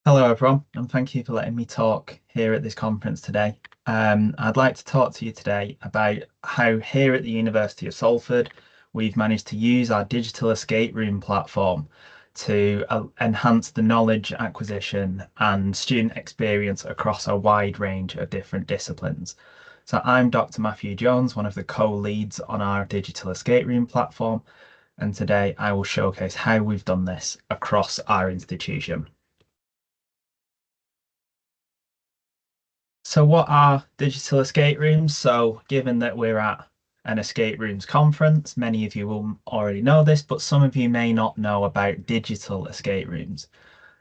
Hello, everyone, and thank you for letting me talk here at this conference today. I'd like to talk to you today about how here at the University of Salford we've managed to use our digital escape room platform to enhance the knowledge acquisition and student experience across a wide range of different disciplines. So I'm Dr. Matthew Jones, one of the co-leads on our digital escape room platform, and today I will showcase how we've done this across our institution. So what are digital escape rooms? So given that we're at an escape rooms conference, many of you will already know this, but some of you may not know about digital escape rooms.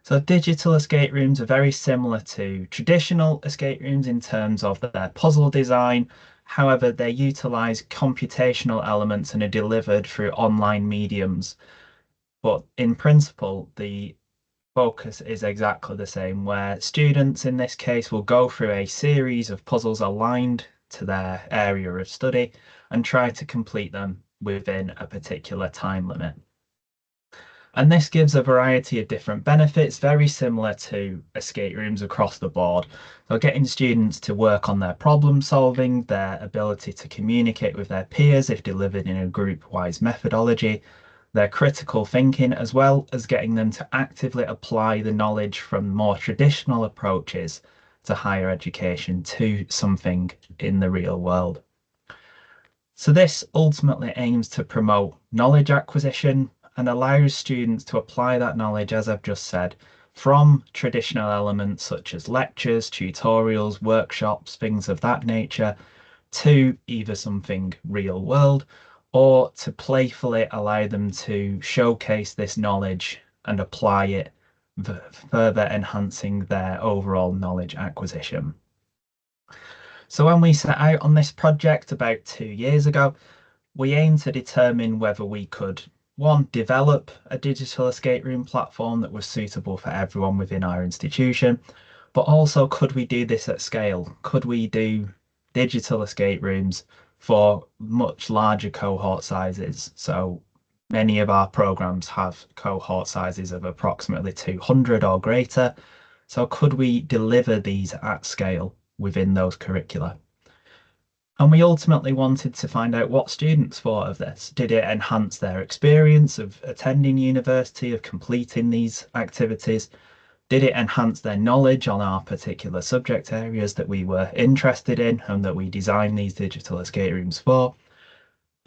So digital escape rooms are very similar to traditional escape rooms in terms of their puzzle design. However, they utilize computational elements and are delivered through online mediums. But in principle, the focus is exactly the same, where students in this case will go through a series of puzzles aligned to their area of study and try to complete them within a particular time limit. And this gives a variety of different benefits, very similar to escape rooms across the board. So getting students to work on their problem solving, their ability to communicate with their peers if delivered in a group-wise methodology, their critical thinking, as well as getting them to actively apply the knowledge from more traditional approaches to higher education to something in the real world. So this ultimately aims to promote knowledge acquisition and allows students to apply that knowledge, as I've just said, from traditional elements such as lectures, tutorials, workshops, things of that nature, to either something real world or to playfully allow them to showcase this knowledge and apply it, further enhancing their overall knowledge acquisition. So when we set out on this project about 2 years ago, we aimed to determine whether we could, one, develop a digital escape room platform that was suitable for everyone within our institution, but also could we do this at scale? Could we do digital escape rooms for much larger cohort sizes? So many of our programs have cohort sizes of approximately 200 or greater. So could we deliver these at scale within those curricula? And we ultimately wanted to find out what students thought of this. Did it enhance their experience of attending university, of completing these activities? Did it enhance their knowledge on our particular subject areas that we were interested in and that we designed these digital escape rooms for?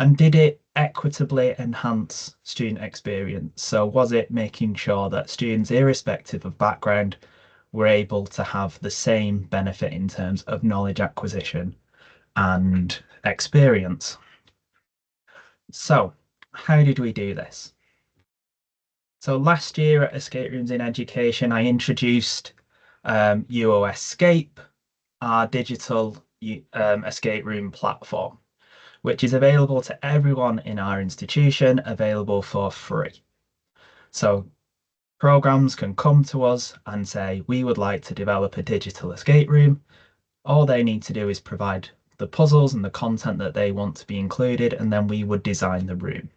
And did it equitably enhance student experience? So was it making sure that students, irrespective of background, were able to have the same benefit in terms of knowledge acquisition and experience? So how did we do this? So last year at Escape Rooms in Education, I introduced UOScape, our digital escape room platform, which is available to everyone in our institution, available for free. So programs can come to us and say, we would like to develop a digital escape room. All they need to do is provide the puzzles and the content that they want to be included, and then we would design the room.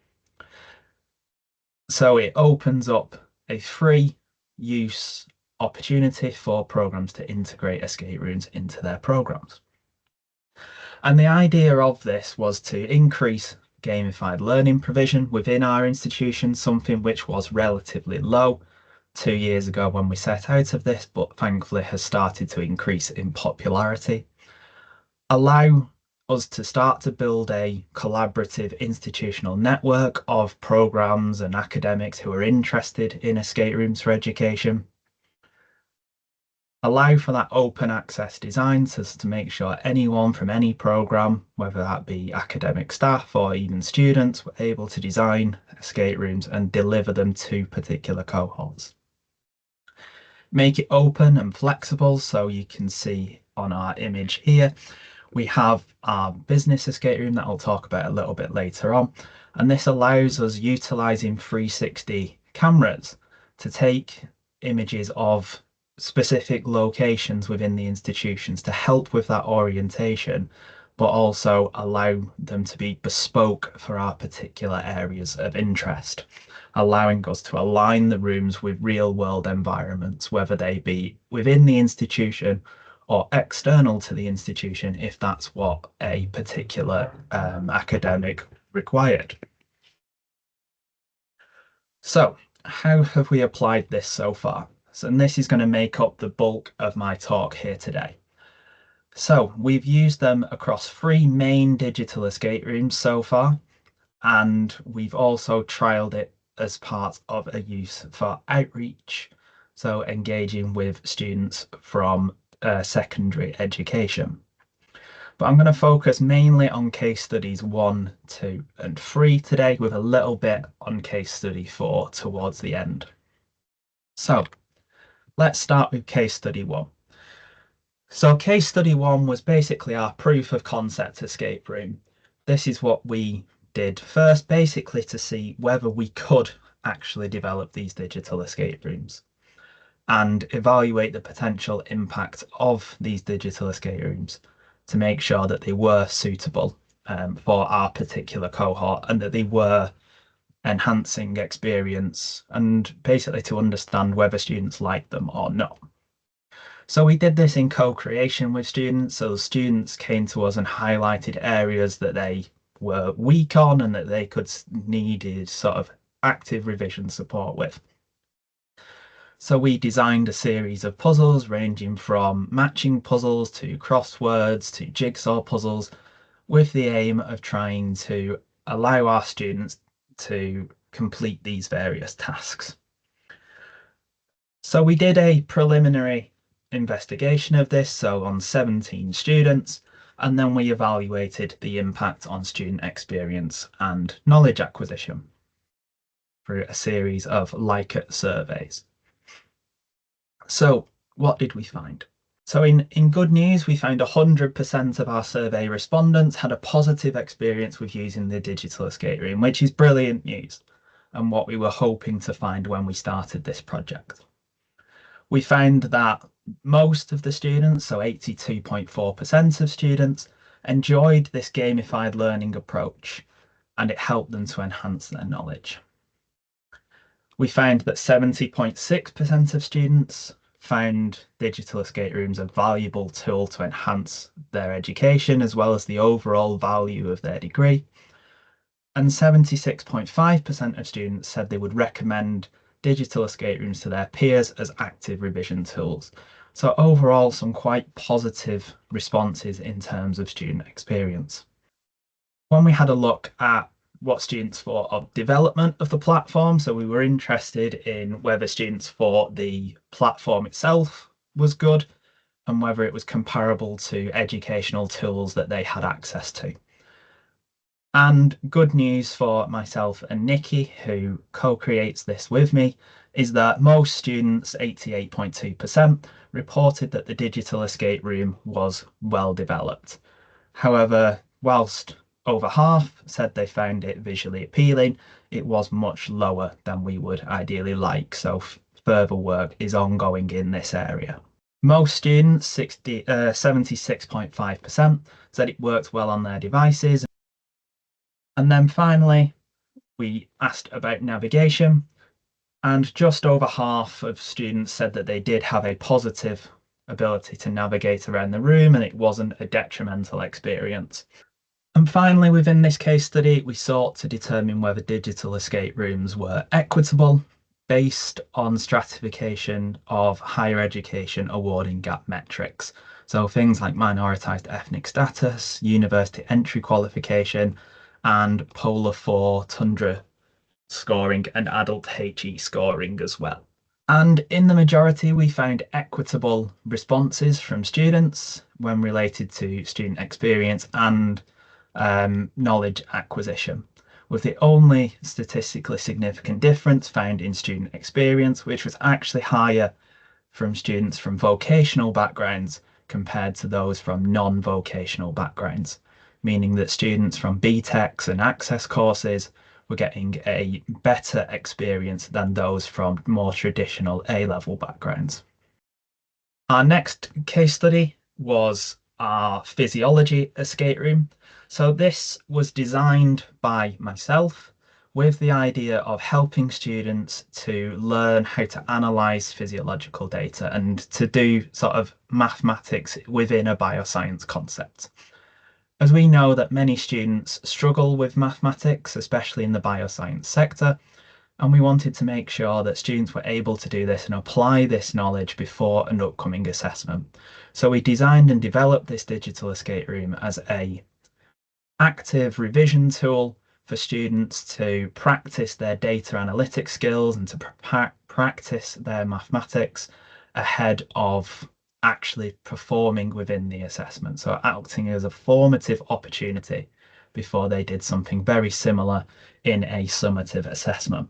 So it opens up a free use opportunity for programs to integrate escape rooms into their programs. And the idea of this was to increase gamified learning provision within our institution, something which was relatively low 2 years ago when we set out of this, but thankfully has started to increase in popularity. Allow us to start to build a collaborative institutional network of programs and academics who are interested in escape rooms for education. Allow for that open access design to make sure anyone from any program, whether that be academic staff or even students, were able to design escape rooms and deliver them to particular cohorts. Make it open and flexible, so you can see on our image here, we have our business escape room that I'll talk about a little bit later on. And this allows us utilizing 360 cameras to take images of specific locations within the institutions to help with that orientation, but also allow them to be bespoke for our particular areas of interest, allowing us to align the rooms with real world environments, whether they be within the institution or external to the institution, if that's what a particular academic required. So, how have we applied this so far? And this is going to make up the bulk of my talk here today. So, we've used them across 3 main digital escape rooms so far, and we've also trialed it as part of a use for outreach, so engaging with students from secondary education. But I'm going to focus mainly on case studies 1, 2, and 3 today, with a little bit on case study 4 towards the end. So let's start with case study 1. So case study 1 was basically our proof of concept escape room. This is what we did first, basically to see whether we could actually develop these digital escape rooms and evaluate the potential impact of these digital escape rooms to make sure that they were suitable for our particular cohort and that they were enhancing experience, and basically to understand whether students liked them or not. So we did this in co-creation with students. So students came to us and highlighted areas that they were weak on and that they needed sort of active revision support with. So we designed a series of puzzles ranging from matching puzzles to crosswords to jigsaw puzzles, with the aim of trying to allow our students to complete these various tasks. So we did a preliminary investigation of this, so on 17 students, and then we evaluated the impact on student experience and knowledge acquisition through a series of Likert surveys. So what did we find? So in good news, we found 100% of our survey respondents had a positive experience with using the digital escape room, which is brilliant news and what we were hoping to find when we started this project. We found that most of the students, so 82.4% of students, enjoyed this gamified learning approach, and it helped them to enhance their knowledge. We found that 70.6% of students found digital escape rooms a valuable tool to enhance their education as well as the overall value of their degree. And 76.5% of students said they would recommend digital escape rooms to their peers as active revision tools. So overall, some quite positive responses in terms of student experience. When we had a look at what students thought of development of the platform, so we were interested in whether students thought the platform itself was good and whether it was comparable to educational tools that they had access to. And good news for myself and Nicky, who co-creates this with me, is that most students, 88.2%, reported that the digital escape room was well developed. However, whilst over half said they found it visually appealing, it was much lower than we would ideally like, so further work is ongoing in this area. Most students, 76.5%, said it worked well on their devices. And then finally, we asked about navigation, and just over half of students said that they did have a positive ability to navigate around the room and it wasn't a detrimental experience. And finally, within this case study, we sought to determine whether digital escape rooms were equitable based on stratification of higher education awarding gap metrics. So things like minoritized ethnic status, university entry qualification, and Polar 4 Tundra scoring and adult HE scoring as well. And in the majority, we found equitable responses from students when related to student experience and knowledge acquisition, with the only statistically significant difference found in student experience, which was actually higher from students from vocational backgrounds compared to those from non-vocational backgrounds, meaning that students from BTECs and access courses were getting a better experience than those from more traditional A-level backgrounds. Our next case study was our physiology escape room. So this was designed by myself with the idea of helping students to learn how to analyze physiological data and to do sort of mathematics within a bioscience concept. As we know that many students struggle with mathematics, especially in the bioscience sector, and we wanted to make sure that students were able to do this and apply this knowledge before an upcoming assessment. So we designed and developed this digital escape room as an active revision tool for students to practice their data analytics skills and to practice their mathematics ahead of actually performing within the assessment. So acting as a formative opportunity before they did something very similar in a summative assessment.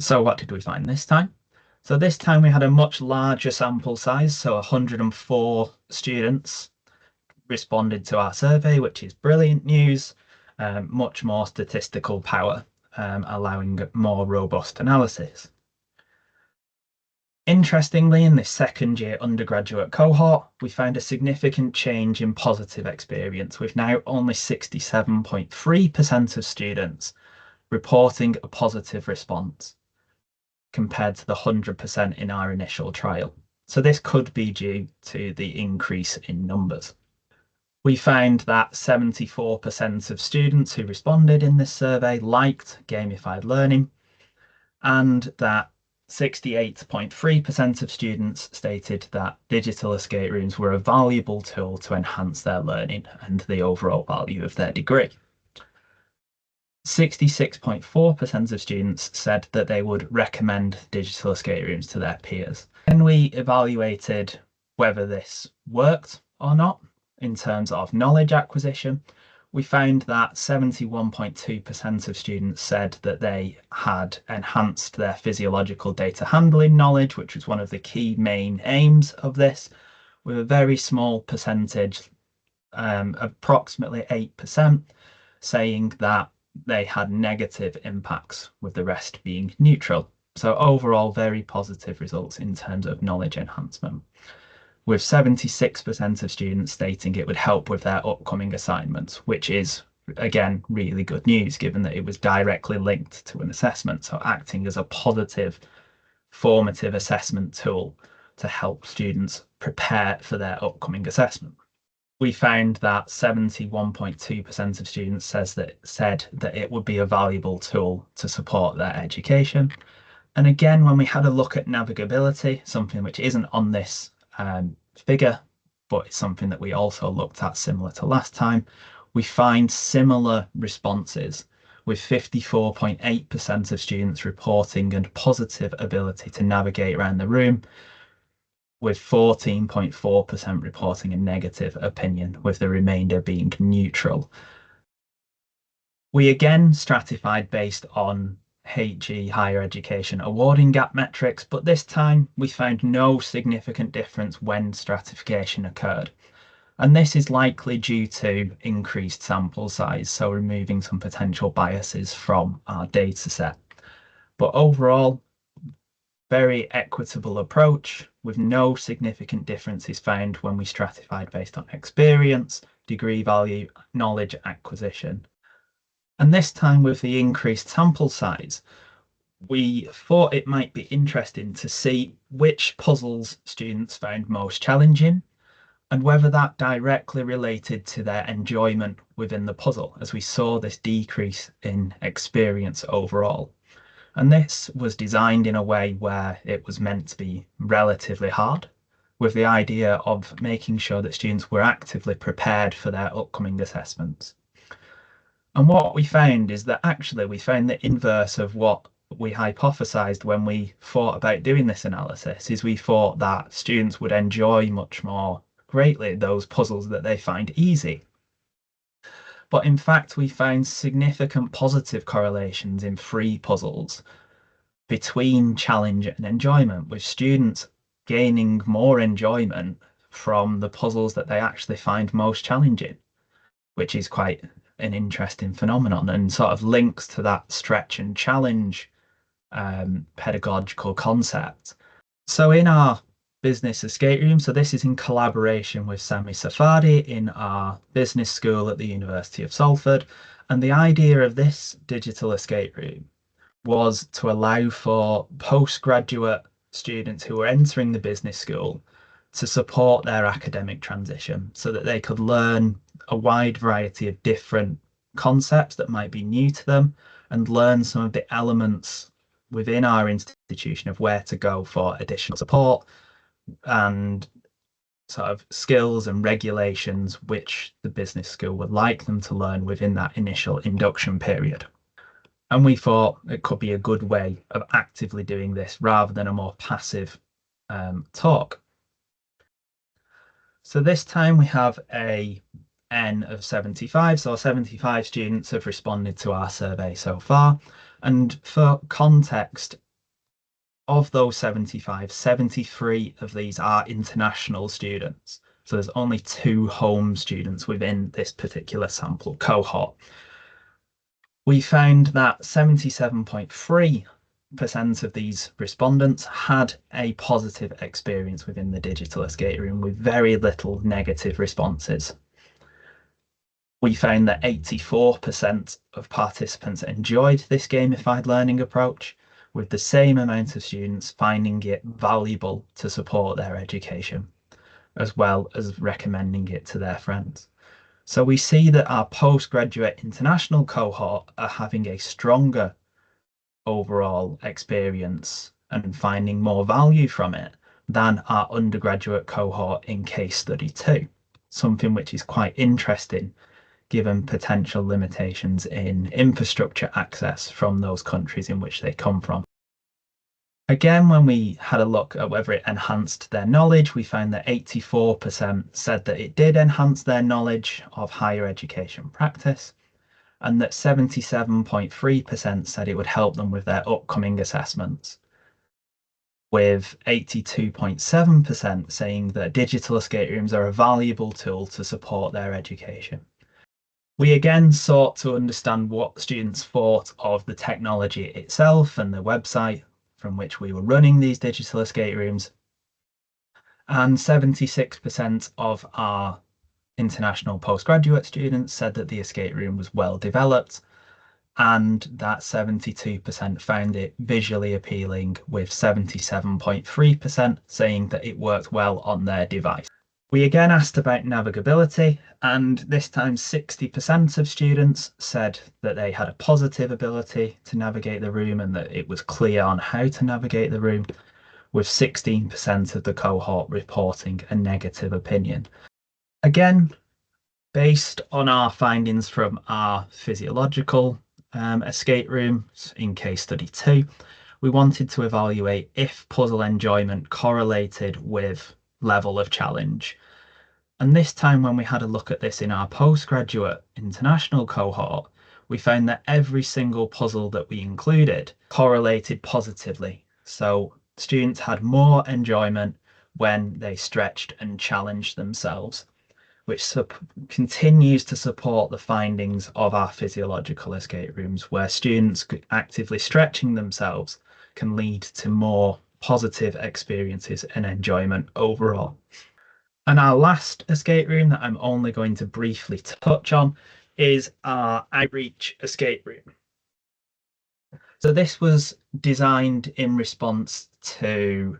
So what did we find this time? So this time we had a much larger sample size, so 104 students responded to our survey, which is brilliant news, much more statistical power, allowing more robust analysis. Interestingly, in this second year undergraduate cohort, we found a significant change in positive experience, with now only 67.3% of students reporting a positive response compared to the 100% in our initial trial. So this could be due to the increase in numbers. We found that 74% of students who responded in this survey liked gamified learning, and that 68.3% of students stated that digital escape rooms were a valuable tool to enhance their learning and the overall value of their degree. 66.4% of students said that they would recommend digital escape rooms to their peers. Then we evaluated whether this worked or not in terms of knowledge acquisition. We found that 71.2% of students said that they had enhanced their physiological data handling knowledge, which was one of the key main aims of this, with a very small percentage, approximately 8%, saying that they had negative impacts, with the rest being neutral. So overall, very positive results in terms of knowledge enhancement, with 76% of students stating it would help with their upcoming assignments, which is, again, really good news, given that it was directly linked to an assessment. So acting as a positive, formative assessment tool to help students prepare for their upcoming assessment. We found that 71.2% of students said that it would be a valuable tool to support their education. And again, when we had a look at navigability, something which isn't on this figure, but it's something that we also looked at similar to last time, we find similar responses, with 54.8% of students reporting a positive ability to navigate around the room, with 14.4% reporting a negative opinion, with the remainder being neutral. We again stratified based on HE higher education awarding gap metrics, but this time we found no significant difference when stratification occurred. And this is likely due to increased sample size, so removing some potential biases from our data set. But overall, very equitable approach, with no significant differences found when we stratified based on experience, degree value, knowledge acquisition. And this time, with the increased sample size, we thought it might be interesting to see which puzzles students found most challenging and whether that directly related to their enjoyment within the puzzle, as we saw this decrease in experience overall. And this was designed in a way where it was meant to be relatively hard, with the idea of making sure that students were actively prepared for their upcoming assessments. And what we found is that actually we found the inverse of what we hypothesized when we thought about doing this analysis, is we thought that students would enjoy much more greatly those puzzles that they find easy. But in fact, we found significant positive correlations in free puzzles between challenge and enjoyment, with students gaining more enjoyment from the puzzles that they actually find most challenging, which is quite an interesting phenomenon and sort of links to that stretch and challenge pedagogical concept. So in our business escape room. So this is in collaboration with Sami Safadi in our business school at the University of Salford. And the idea of this digital escape room was to allow for postgraduate students who were entering the business school to support their academic transition so that they could learn a wide variety of different concepts that might be new to them and learn some of the elements within our institution of where to go for additional support and sort of skills and regulations which the business school would like them to learn within that initial induction period. And we thought it could be a good way of actively doing this rather than a more passive talk. So this time we have a N of 75, so 75 students have responded to our survey so far. And for context, of those 75, 73 of these are international students. So there's only 2 home students within this particular sample cohort. We found that 77.3% of these respondents had a positive experience within the digital escape room with very little negative responses. We found that 84% of participants enjoyed this gamified learning approach, with the same amount of students finding it valuable to support their education, as well as recommending it to their friends. So we see that our postgraduate international cohort are having a stronger overall experience and finding more value from it than our undergraduate cohort in case study 2, something which is quite interesting given potential limitations in infrastructure access from those countries in which they come from. Again, when we had a look at whether it enhanced their knowledge, we found that 84% said that it did enhance their knowledge of higher education practice, and that 77.3% said it would help them with their upcoming assessments, with 82.7% saying that digital escape rooms are a valuable tool to support their education. We again sought to understand what students thought of the technology itself and the website from which we were running these digital escape rooms. And 76% of our international postgraduate students said that the escape room was well developed, and that 72% found it visually appealing, with 77.3% saying that it worked well on their device. We again asked about navigability, and this time 60% of students said that they had a positive ability to navigate the room and that it was clear on how to navigate the room, with 16% of the cohort reporting a negative opinion. Again, based on our findings from our physiological escape rooms in case study 2, we wanted to evaluate if puzzle enjoyment correlated with level of challenge. And this time when we had a look at this in our postgraduate international cohort, we found that every single puzzle that we included correlated positively. So students had more enjoyment when they stretched and challenged themselves, which continues to support the findings of our physiological escape rooms, where students actively stretching themselves can lead to more positive experiences and enjoyment overall. And our last escape room that I'm only going to briefly touch on is our outreach escape room. So this was designed in response to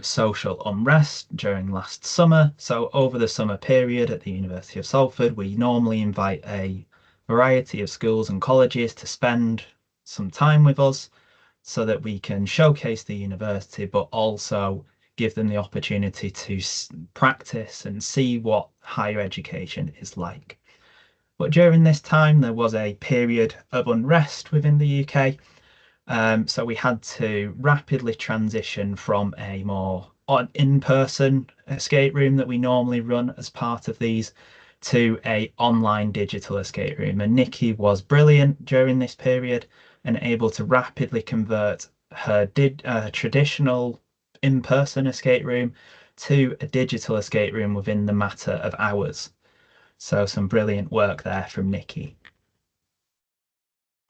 social unrest during last summer. So over the summer period at the University of Salford, we normally invite a variety of schools and colleges to spend some time with us so that we can showcase the university, but also give them the opportunity to practice and see what higher education is like. But during this time, there was a period of unrest within the UK. So we had to rapidly transition from a more in-person escape room that we normally run as part of these to a online digital escape room. And Nicky was brilliant during this period and able to rapidly convert her traditional in-person escape room to a digital escape room within the matter of hours. So some brilliant work there from Nicky.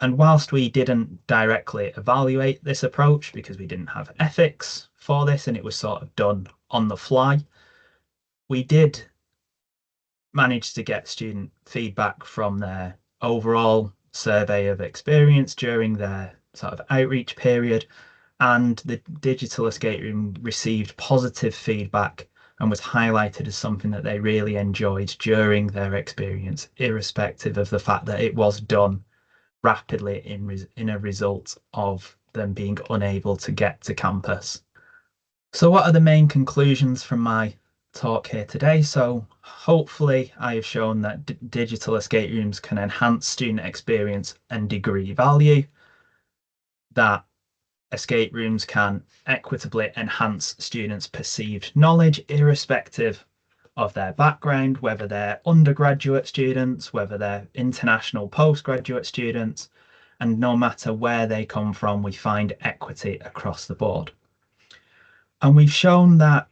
And whilst we didn't directly evaluate this approach because we didn't have ethics for this, and it was sort of done on the fly. We did manage to get student feedback from their overall survey of experience during their sort of outreach period, and the digital escape room received positive feedback and was highlighted as something that they really enjoyed during their experience, irrespective of the fact that it was done rapidly in a result of them being unable to get to campus. So what are the main conclusions from my talk here today? So hopefully I have shown that digital escape rooms can enhance student experience and degree value, that escape rooms can equitably enhance students' perceived knowledge, irrespective of their background, whether they're undergraduate students, whether they're international postgraduate students, and no matter where they come from, we find equity across the board. And we've shown that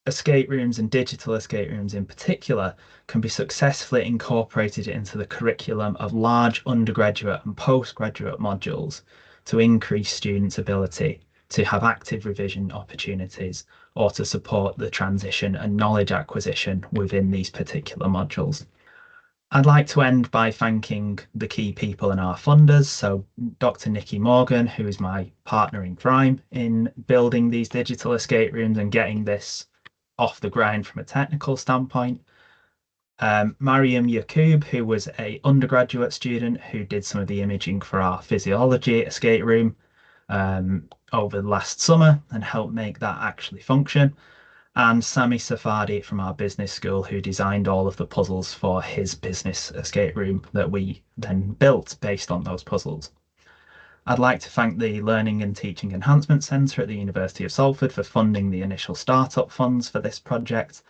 escape rooms and digital escape rooms in particular can be successfully incorporated into the curriculum of large undergraduate and postgraduate modules to increase students' ability to have active revision opportunities or to support the transition and knowledge acquisition within these particular modules. I'd like to end by thanking the key people and our funders. So Dr. Nicky Morgan, who is my partner in crime in building these digital escape rooms and getting this off the ground from a technical standpoint. Mariam Yacoub, who was an undergraduate student who did some of the imaging for our physiology escape room over the last summer and helped make that actually function. And Sami Safadi from our business school, who designed all of the puzzles for his business escape room that we then built based on those puzzles. I'd like to thank the Learning and Teaching Enhancement Centre at the University of Salford for funding the initial startup funds for this project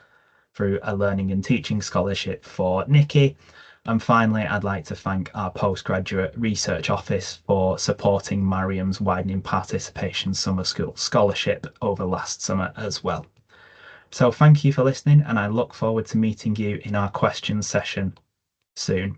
through a Learning and Teaching Scholarship for Nicky. And finally, I'd like to thank our Postgraduate Research Office for supporting Mariam's Widening Participation Summer School Scholarship over last summer as well. So thank you for listening, and I look forward to meeting you in our questions session soon.